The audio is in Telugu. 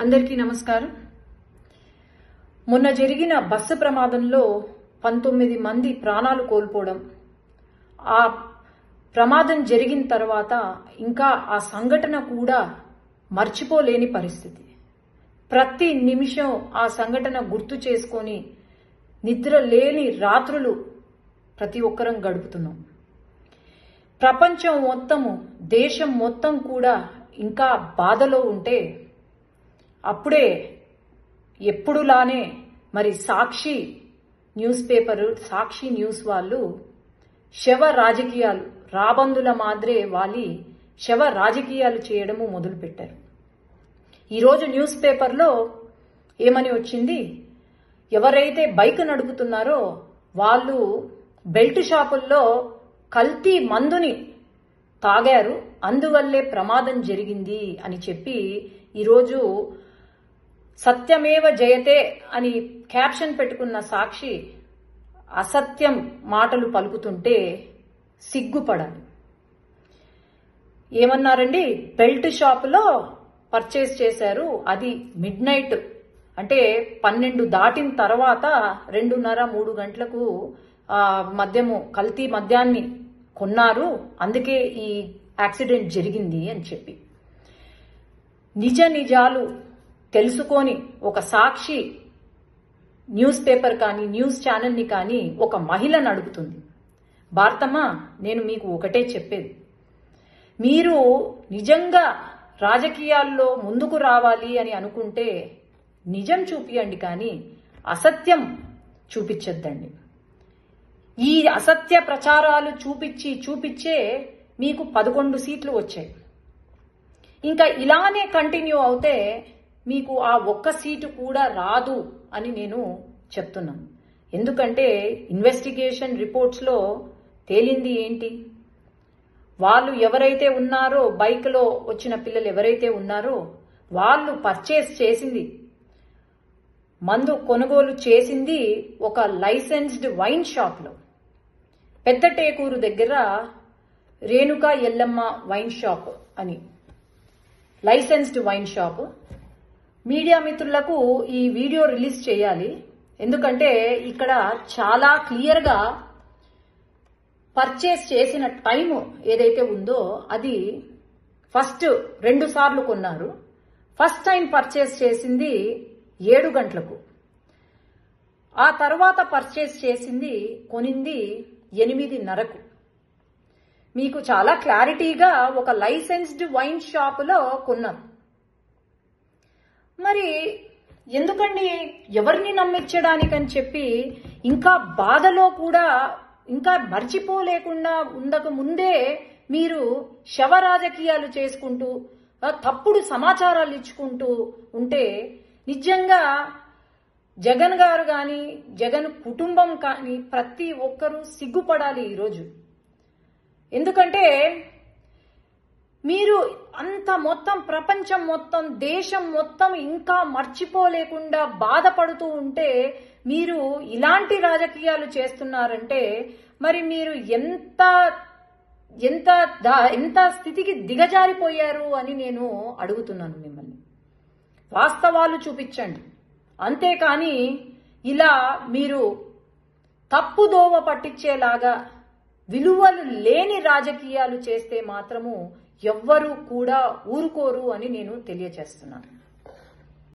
అందరికీ నమస్కారం. మొన్న జరిగిన బస్సు ప్రమాదంలో 19 మంది ప్రాణాలు కోల్పోవడం, ఆ ప్రమాదం జరిగిన తర్వాత ఇంకా ఆ సంఘటన కూడా మర్చిపోలేని పరిస్థితి. ప్రతి నిమిషం ఆ సంఘటన గుర్తు చేసుకొని నిద్ర లేని రాత్రులు ప్రతి ఒక్కరం గడుపుతున్నాం. ప్రపంచం మొత్తము, దేశం మొత్తం కూడా ఇంకా బాధలో ఉంటే అప్పుడే ఎప్పుడులానే మరి సాక్షి న్యూస్ పేపర్, సాక్షి న్యూస్ వాళ్ళు శవ రాజకీయాలు, రాబందుల మాదిరే వాలి శవ రాజకీయాలు చేయడము మొదలుపెట్టారు. ఈరోజు న్యూస్ పేపర్లో ఏమని వచ్చింది, ఎవరైతే బైక్ నడుపుతున్నారో వాళ్ళు బెల్ట్ షాపుల్లో కల్తీ మందుని తాగారు, అందువల్లే ప్రమాదం జరిగింది అని చెప్పి ఈరోజు సత్యమేవ జయతే అని క్యాప్షన్ పెట్టుకున్న సాక్షి అసత్యం మాటలు పలుకుతుంటే సిగ్గుపడాలి. ఏమన్నారండి, బెల్ట్ షాపులో పర్చేస్ చేశారు, అది మిడ్ నైట్ అంటే 12 దాటిన తర్వాత 2:30-3 గంటలకు మద్యము, కల్తీ మద్యాన్ని కొన్నారు, అందుకే ఈ యాక్సిడెంట్ జరిగింది అని చెప్పి నిజ నిజాలు తెలుసుకొని ఒక సాక్షి న్యూస్ పేపర్ కానీ న్యూస్ ఛానల్ని కానీ ఒక మహిళను అడుగుతుంది, భారతమ్మ నేను మీకు ఒకటే చెప్పేది, మీరు నిజంగా రాజకీయాల్లో ముందుకు రావాలి అని అనుకుంటే నిజం చూపియండి, కానీ అసత్యం చూపించొద్దండి. ఈ అసత్య ప్రచారాలు చూపించే మీకు 11 సీట్లు వచ్చాయి. ఇంకా ఇలానే కంటిన్యూ అవుతే మీకు ఆ ఒక్క సీటు కూడా రాదు అని నేను చెప్తున్నాను. ఎందుకంటే ఇన్వెస్టిగేషన్ రిపోర్ట్స్లో తేలింది ఏంటి, వాళ్ళు ఎవరైతే ఉన్నారో, బైక్లో వచ్చిన పిల్లలు ఎవరైతే ఉన్నారో వాళ్ళు పర్చేస్ చేసింది, మందు కొనుగోలు చేసింది ఒక లైసెన్స్డ్ వైన్ షాప్లో, పెద్ద టేకూరు దగ్గర రేణుకా ఎల్లమ్మ వైన్ షాప్ అని లైసెన్స్డ్ వైన్ షాప్. మీడియా మిత్రులకు ఈ వీడియో రిలీజ్ చేయాలి, ఎందుకంటే ఇక్కడ చాలా క్లియర్గా పర్చేస్ చేసిన టైం ఏదైతే ఉందో అది ఫస్ట్ 2 సార్లు కొన్నారు. ఫస్ట్ టైం పర్చేస్ చేసింది 7 గంటలకు, ఆ తర్వాత పర్చేస్ చేసింది కొనింది 8:30కు. మీకు చాలా క్లారిటీగా ఒక లైసెన్స్డ్ వైన్ షాపులో కొన్నారు. మరి ఎందుకండి, ఎవరిని నమ్మించడానికని చెప్పి ఇంకా బాధలో కూడా ఇంకా మర్చిపోలేకుండా ఉండక ముందే మీరు శవ రాజకీయాలు చేసుకుంటూ తప్పుడు సమాచారాలు ఇచ్చుకుంటూ ఉంటే నిజంగా జగన్ గారు కానీ జగన్ కుటుంబం కానీ ప్రతి ఒక్కరూ సిగ్గుపడాలి ఈరోజు. ఎందుకంటే మీరు అంత మొత్తం ప్రపంచం మొత్తం, దేశం మొత్తం ఇంకా మర్చిపోలేకుండా బాధపడుతూ ఉంటే మీరు ఇలాంటి రాజకీయాలు చేస్తున్నారంటే మరి మీరు ఎంత ఎంత ఎంత స్థితికి దిగజారిపోయారు అని నేను అడుగుతున్నాను మిమ్మల్ని. వాస్తవాలు చూపించండి, అంతేకాని ఇలా మీరు తప్పుదోవ పట్టించేలాగా విలువలు లేని రాజకీయాలు చేస్తే మాత్రము ఎవ్వరూ కూడా ఊరుకోరు అని నేను తెలియజేస్తున్నాను.